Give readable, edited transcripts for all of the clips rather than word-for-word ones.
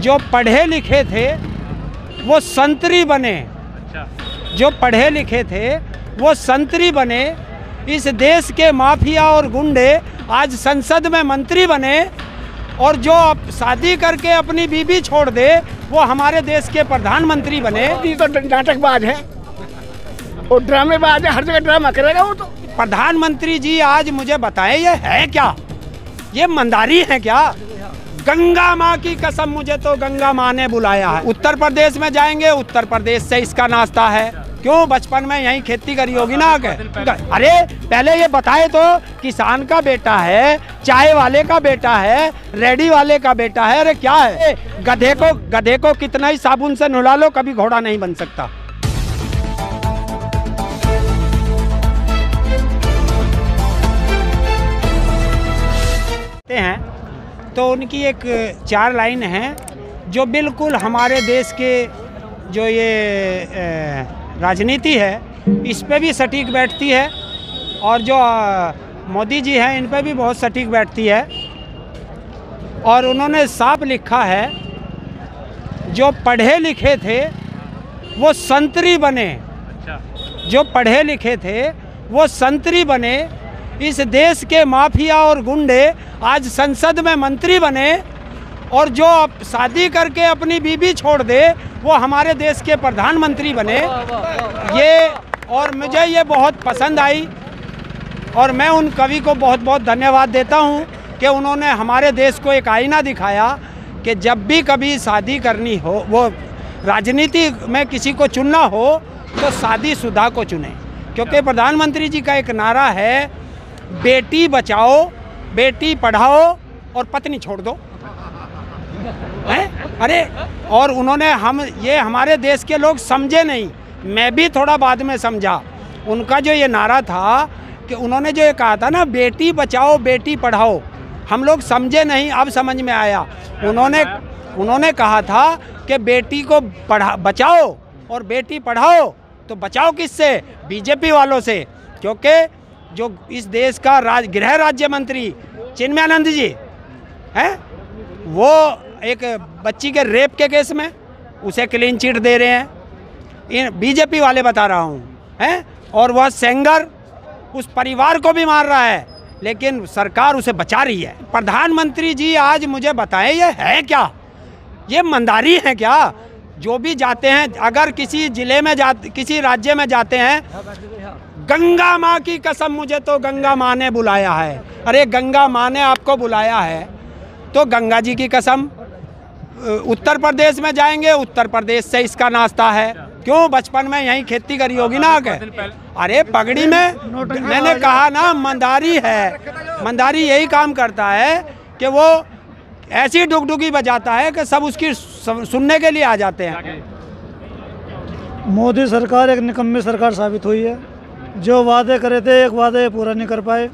जो पढ़े लिखे थे वो संतरी बने। जो पढ़े लिखे थे वो संतरी बने। इस देश के माफिया और गुंडे आज संसद में मंत्री बने, और जो शादी करके अपनी बीबी छोड़ दे वो हमारे देश के प्रधानमंत्री बने। ये तो नाटकबाज है और ड्रामेबाज है, हर जगह ड्रामा करेगा वो तो। प्रधानमंत्री जी आज मुझे बताएं, ये है क्या? ये मंदारी है क्या? गंगा माँ की कसम, मुझे तो गंगा माँ ने बुलाया है। उत्तर प्रदेश में जाएंगे, उत्तर प्रदेश से इसका नाश्ता है। क्यों? बचपन में यहीं खेती करी होगी ना आके। अरे पहले ये बताए तो, किसान का बेटा है, चाय वाले का बेटा है, रेडी वाले का बेटा है। अरे क्या है? गधे को कितना ही साबुन से नहला लो, कभी घोड़ा नहीं बन सकता। हैं तो उनकी एक 4 लाइन है जो बिल्कुल हमारे देश के जो ये राजनीति है इस पे भी सटीक बैठती है, और जो मोदी जी हैं इन पे भी बहुत सटीक बैठती है। और उन्होंने साफ लिखा है, जो पढ़े लिखे थे वो संतरी बने। जो पढ़े लिखे थे वो संतरी बने। इस देश के माफिया और गुंडे आज संसद में मंत्री बने, और जो शादी करके अपनी बीबी छोड़ दे वो हमारे देश के प्रधानमंत्री बने। ये और मुझे ये बहुत पसंद आई, और मैं उन कवि को बहुत बहुत धन्यवाद देता हूँ कि उन्होंने हमारे देश को एक आईना दिखाया कि जब भी कभी शादी करनी हो, वो राजनीति में किसी को चुनना हो तो शादीशुदा को चुने। क्योंकि प्रधानमंत्री जी का एक नारा है, बेटी बचाओ, बेटी पढ़ाओ और पत्नी छोड़ दो। हैं? अरे और उन्होंने ये हमारे देश के लोग समझे नहीं, मैं भी थोड़ा बाद में समझा। उनका जो ये नारा था कि उन्होंने जो ये कहा था ना, बेटी बचाओ बेटी पढ़ाओ, हम लोग समझे नहीं, अब समझ में आया। उन्होंने कहा था कि बेटी को बचाओ और बेटी पढ़ाओ। तो बचाओ किससे? बीजेपी वालों से। क्योंकि जो इस देश का गृह राज्य मंत्री चिन्मयानंद जी हैं, वो एक बच्ची के रेप के केस में उसे क्लीन चिट दे रहे हैं, इन बीजेपी वाले बता रहा हूँ हैं। और वह सेंगर उस परिवार को भी मार रहा है, लेकिन सरकार उसे बचा रही है। प्रधानमंत्री जी आज मुझे बताएं, ये है क्या? ये मंदारी है क्या? जो भी जाते हैं, अगर किसी जिले में किसी राज्य में जाते हैं, गंगा माँ की कसम, मुझे तो गंगा माँ ने बुलाया है। अरे गंगा माँ ने आपको बुलाया है तो गंगा जी की कसम। उत्तर प्रदेश में जाएंगे, उत्तर प्रदेश से इसका नाश्ता है। क्यों? बचपन में यहीं खेती करी होगी ना आके। अरे पगड़ी में, मैंने कहा ना, मंदारी है। मंदारी यही काम करता है कि वो ऐसी डुगडुगी बजाता है कि सब उसकी सुनने के लिए आ जाते हैं। मोदी सरकार एक निकम्मी सरकार साबित हुई है। जो वादे करे थे, एक वादे पूरा नहीं कर पाए,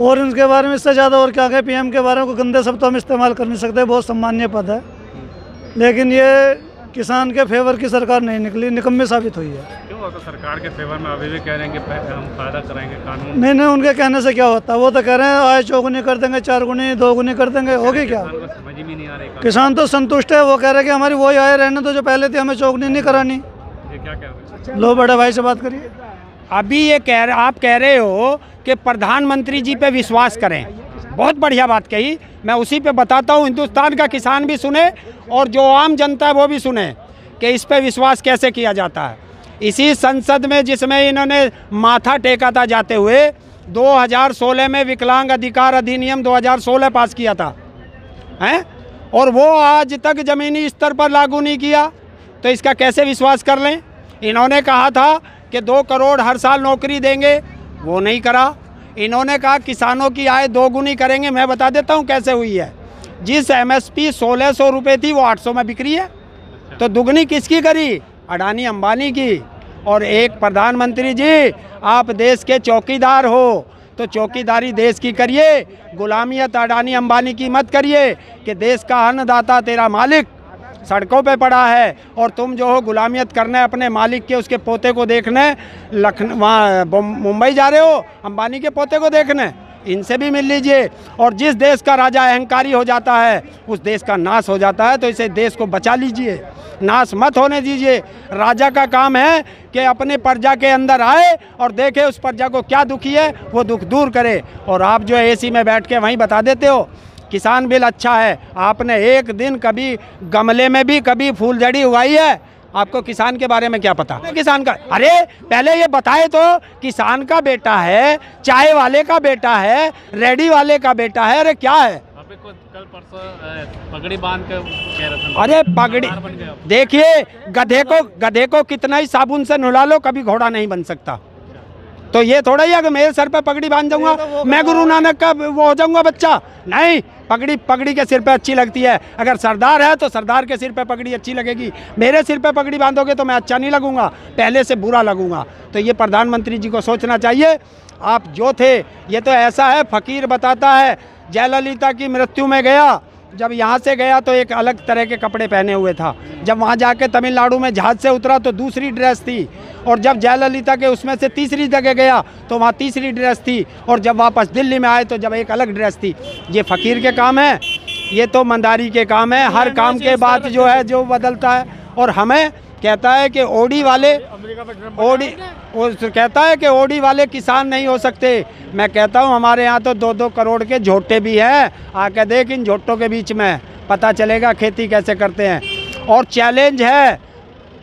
और इनके बारे में इससे ज़्यादा और क्या कहें। पीएम के बारे में गंदे शब्द तो हम इस्तेमाल कर नहीं सकते, बहुत सम्मानीय पद है, लेकिन ये किसान के फेवर की सरकार नहीं निकली, निकम्मी साबित हुई है। क्यों? तो सरकार के फेवर में अभी भी कह रहे हैं कि हम फायदा कराएंगे कानून। नहीं, उनके कहने से क्या होता है? वो तो कह रहे हैं आय चौगुनी कर देंगे, 4 गुनी 2 गुनी कर देंगे, होगी क्या? समझ में नहीं आ रही। किसान तो संतुष्ट है, वो कह रहे हैं कि हमारी वही आय रहने तो जो पहले थी, हमें चौगुनी नहीं करानी। ये क्या कह रहे हैं? लो बड़े भाई से बात करिए। अभी ये आप कह रहे हो कि प्रधानमंत्री जी पे विश्वास करें, बहुत बढ़िया बात कही। मैं उसी पे बताता हूँ, हिंदुस्तान का किसान भी सुने और जो आम जनता है वो भी सुने कि इस पे विश्वास कैसे किया जाता है। इसी संसद में जिसमें इन्होंने माथा टेका था जाते हुए, 2016 में विकलांग अधिकार अधिनियम 2016 पास किया था, हैं? और वो आज तक ज़मीनी स्तर पर लागू नहीं किया, तो इसका कैसे विश्वास कर लें? इन्होंने कहा था कि 2 करोड़ हर साल नौकरी देंगे, वो नहीं करा। इन्होंने कहा किसानों की आय 2 गुनी करेंगे। मैं बता देता हूँ कैसे हुई है। जिस MSP 1600 रुपये थी वो 800 में बिक्री है, तो दुगनी किसकी करी? अडानी अंबानी की। और एक प्रधानमंत्री जी, आप देश के चौकीदार हो तो चौकीदारी देश की करिए, गुलामियत अडानी अंबानी की मत करिए कि देश का अन्नदाता तेरा मालिक सड़कों पे पड़ा है और तुम जो हो गुलामियत करने अपने मालिक के, उसके पोते को देखने वहाँ मुंबई जा रहे हो, अंबानी के पोते को देखने। इनसे भी मिल लीजिए। और जिस देश का राजा अहंकारी हो जाता है उस देश का नाश हो जाता है, तो इसे देश को बचा लीजिए, नाश मत होने दीजिए। राजा का काम है कि अपने प्रजा के अंदर आए और देखे उस प्रजा को क्या दुखी है, वो दुख दूर करे। और आप जो है एसी में बैठ के वहीं बता देते हो किसान बिल अच्छा है। आपने एक दिन कभी गमले में भी कभी फूलझड़ी उगाई है? आपको किसान के बारे में क्या पता? किसान का, अरे पहले ये बताए तो किसान का बेटा है, चाय वाले का बेटा है, रेडी वाले का बेटा है, अरे क्या है? कल परसों पगड़ी बांध कर कह रहा था। अरे पगड़ी, देखिए गधे को कितना ही साबुन से नहला लो कभी घोड़ा नहीं बन सकता। तो ये थोड़ा ही है कि मेरे सर पे पगड़ी बांध जाऊंगा मैं गुरु नानक का वो हो जाऊंगा बच्चा। नहीं, पगड़ी के सिर पे अच्छी लगती है। अगर सरदार है तो सरदार के सिर पे पगड़ी अच्छी लगेगी। मेरे सिर पे पगड़ी बांधोगे तो मैं अच्छा नहीं लगूंगा, पहले से बुरा लगूंगा। तो ये प्रधानमंत्री जी को सोचना चाहिए। आप जो थे, ये तो ऐसा है, फकीर बताता है जयललिता की मृत्यु में गया, जब यहाँ से गया तो एक अलग तरह के कपड़े पहने हुए था, जब वहाँ जाके तमिलनाडु में जहाज से उतरा तो दूसरी ड्रेस थी, और जब जयललिता के उसमें से तीसरी जगह गया तो वहाँ तीसरी ड्रेस थी, और जब वापस दिल्ली में आए तो जब एक अलग ड्रेस थी। ये फ़कीर के काम है, ये तो मंदारी के काम है। हर काम के बाद जो है जो बदलता है। और हमें कहता है कि ओडी वाले किसान नहीं हो सकते। मैं कहता हूँ हमारे यहाँ तो 2-2 करोड़ के झोटे भी हैं। आके देख इन झोटों के बीच में, पता चलेगा खेती कैसे करते हैं। और चैलेंज है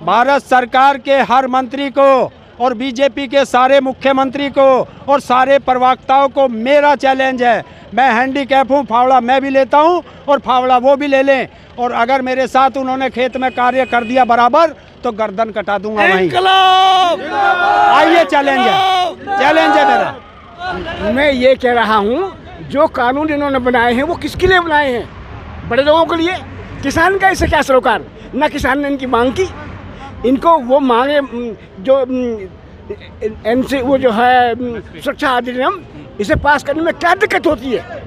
भारत सरकार के हर मंत्री को और बीजेपी के सारे मुख्यमंत्री को और सारे प्रवक्ताओं को मेरा चैलेंज है। मैं हैंडीकैप हूँ, फावड़ा मैं भी लेता हूँ और फावड़ा वो भी ले लें। और अगर मेरे साथ उन्होंने खेत में कार्य कर दिया बराबर तो गर्दन कटा दूंगा वहीं। आइए, चैलेंज है मेरा। मैं ये कह रहा हूँ जो कानून इन्होंने बनाए हैं वो किसके लिए बनाए हैं? बड़े लोगों के लिए। किसान का इससे क्या सरोकार? ना किसान ने इनकी मांग की। इनको वो मांगे जो इनसे वो जो है सुरक्षा अधिनियम, इसे पास करने में क्या दिक्कत होती है?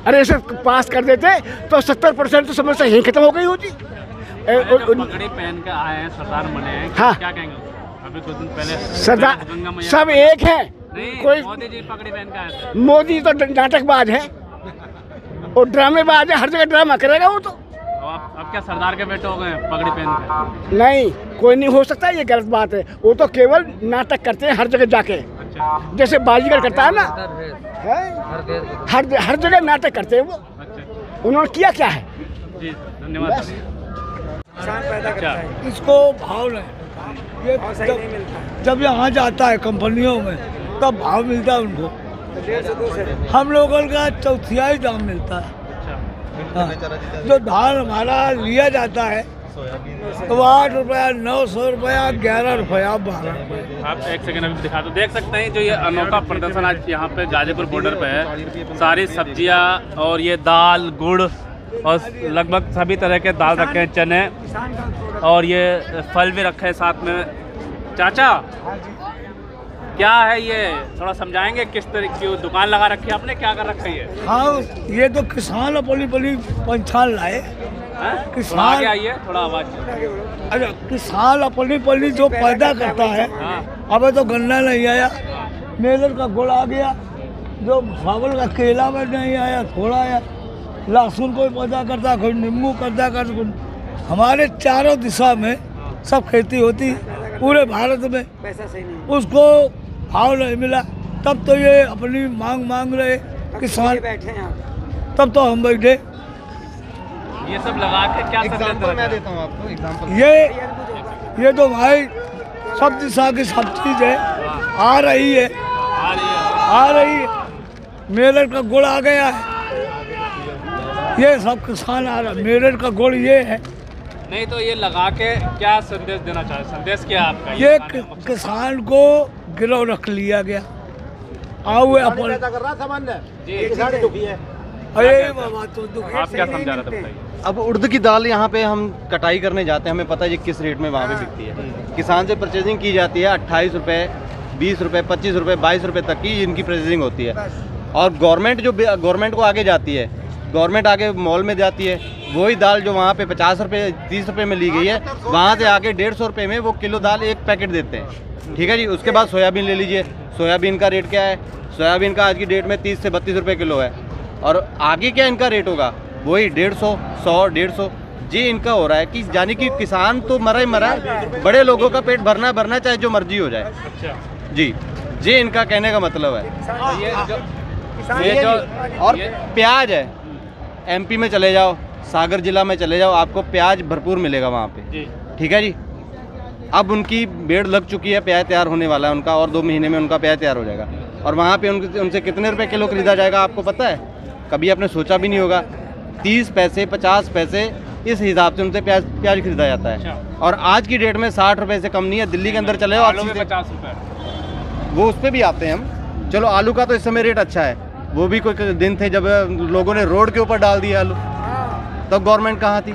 अरे इसे पास कर देते तो 70% तो समस्या यहीं खत्म हो गई होती। पगड़ी पहन के आए हैं, सरदार बने हैं, हाँ। क्या कहेंगे? अभी कुछ दिन पहले सरदार सब एक है। कोई मोदी जी पगड़ी पहन के आए थे। मोदी तो नाटकबाज है और ड्रामेबाज है, हर जगह ड्रामा करेगा वो तो। अब क्या सरदार के बेटे हो गए पगड़ी पहन के? नहीं, कोई नहीं हो सकता, ये गलत बात है। वो तो केवल नाटक करते हैं हर जगह जाके। अच्छा। जैसे बाजीगर करता है ना, हर जगह नाटक करते हैं वो। अच्छा। उन्होंने किया क्या है? जी धन्यवाद। इसको भाव नहीं, ये जब यहाँ जाता है कंपनियों में तब भाव मिलता है उनको। हम लोगों का चौथाई दाम मिलता है। हाँ। जो धान हमारा लिया जाता है तो 8 रुपया, 900 रुपया, 11 रुपया, 12 रुपया। आप एक सेकंड अभी दिखा, तो देख सकते हैं जो ये अनोखा प्रदर्शन आज यहाँ पे गाजीपुर बॉर्डर पे है। सारी सब्जियाँ और ये दाल, गुड़ और लगभग सभी तरह के दाल रखे हैं, चने, और ये फल भी रखे हैं साथ में। चाचा क्या है ये, थोड़ा समझाएंगे? किस तरीके की दुकान लगा रखी है आपने, क्या कर रखा है ये? हाँ, ये तो किसान अपनी पंचान लाए। किसान क्या, ये थोड़ा आवाज। अच्छा, किसान अपनी जो पैदा करता है। अब तो गन्ना नहीं आया, मेलर का गुड़ आ गया, जो चावल का केला में नहीं आया, थोड़ा आया। लहसुन कोई पैदा करता, कोई नींबू पैदा करता। हमारे चारों दिशा में सब खेती होती पूरे भारत में। उसको भाव नहीं मिला, तब तो ये अपनी मांग रहे किसान बैठे हैं। तब तो हम बैठे। ये सब लगा के क्या एग्जांपल मैं देता हूँ आपको। एग्जांपल ये तो भाई सब दिशा की सब चीज है, आ रही है। मेरठ का गुड़ आ गया है, ये सब किसान आ रहा है। मेरठ का गुड़ ये है। नहीं तो ये लगा के क्या संदेश देना चाहते? संदेश क्या है आपका? ये किसान को गिरव रख लिया गया। आओ अपन दुखी है। अरे बाबा तो दुखी। आप क्या समझा रहे थे, बताइए। अब उड़द की दाल यहाँ पे हम कटाई करने जाते हैं, हमें पता है ये किस रेट में वहाँ पे बिकती है। किसान से परचेजिंग की जाती है 28 रुपये, 20 रुपये, 25 रुपये, 22 रुपये तक की इनकी परचेजिंग होती है। और गवर्नमेंट को आगे जाती है, गवर्नमेंट आगे मॉल में जाती है। वही दाल जो वहाँ पे 50 रुपये, 30 रुपये में ली गई है, वहाँ से आके 150 रुपये में वो किलो दाल एक पैकेट देते हैं। ठीक है जी। उसके बाद सोयाबीन ले लीजिए, सोयाबीन का रेट क्या है? सोयाबीन का आज की डेट में 30 से 32 रुपये किलो है। और आगे क्या इनका रेट होगा? वही 150, 100, 150 जी इनका हो रहा है कि यानी कि किसान तो मरा ही मरा है, बड़े लोगों का पेट भरना चाहे जो मर्जी हो जाए। अच्छा जी जी इनका कहने का मतलब है। ये जो और प्याज है, एमपी में चले जाओ, सागर जिला में चले जाओ, आपको प्याज भरपूर मिलेगा वहाँ पे। जी ठीक है जी। अब उनकी बेड़ लग चुकी है, प्याज तैयार होने वाला है उनका, और 2 महीने में उनका प्याज तैयार हो जाएगा। और वहाँ पे उनसे कितने रुपए किलो खरीदा जाएगा आपको पता है? कभी आपने सोचा भी नहीं होगा। 30 पैसे 50 पैसे इस हिसाब से उनसे प्याज खरीदा जाता है। और आज की डेट में 60 रुपये से कम नहीं है। दिल्ली के अंदर चले जाओ, आलू में 50 रुपये, वो उस पर भी आते हैं हम। चलो आलू का तो इस समय रेट अच्छा है, वो भी कोई दिन थे जब लोगों ने रोड के ऊपर डाल दिया आलू, तब गवर्नमेंट कहाँ थी?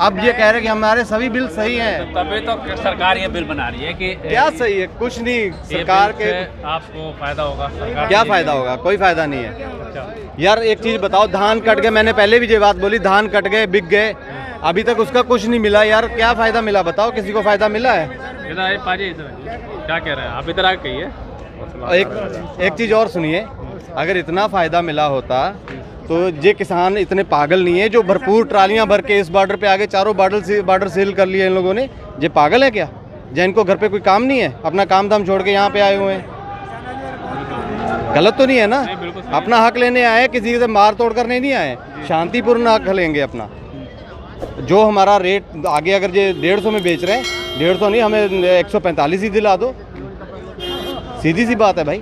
अब ये कह रहे हैं कि हमारे सभी बिल सही हैं। तभी तो सरकार ये बिल बना रही है कि क्या सही है? कुछ नहीं। ये सरकार बिल के से आपको फायदा होगा। सरकार क्या के फायदा होगा? कोई फायदा नहीं है अच्छा। यार। एक चीज बताओ, धान कट गए, मैंने पहले भी ये बात बोली, धान कट गए, बिक गए, अभी तक उसका कुछ नहीं मिला यार। क्या फायदा मिला बताओ? किसी को फायदा मिला है? इधर पाजी, इधर क्या कह रहे हैं आप? इधर आके कहिए। एक चीज और सुनिए, अगर इतना फायदा मिला होता तो ये किसान इतने पागल नहीं है जो भरपूर ट्रालियां भर के इस बॉर्डर पे आगे चारों बॉर्डर सील कर लिए इन लोगों ने। ये पागल है क्या? जिनको घर पे कोई काम नहीं है, अपना काम धाम छोड़ के यहाँ पे आए हुए हैं। गलत तो नहीं है ना? अपना हक लेने आए, किसी से मार तोड़ करने नहीं आए, शांतिपूर्ण हक लेंगे अपना। जो हमारा रेट आगे अगर ये 150 में बेच रहे हैं, 150 नहीं, हमें 145 ही दिला दो, सीधी सी बात है भाई।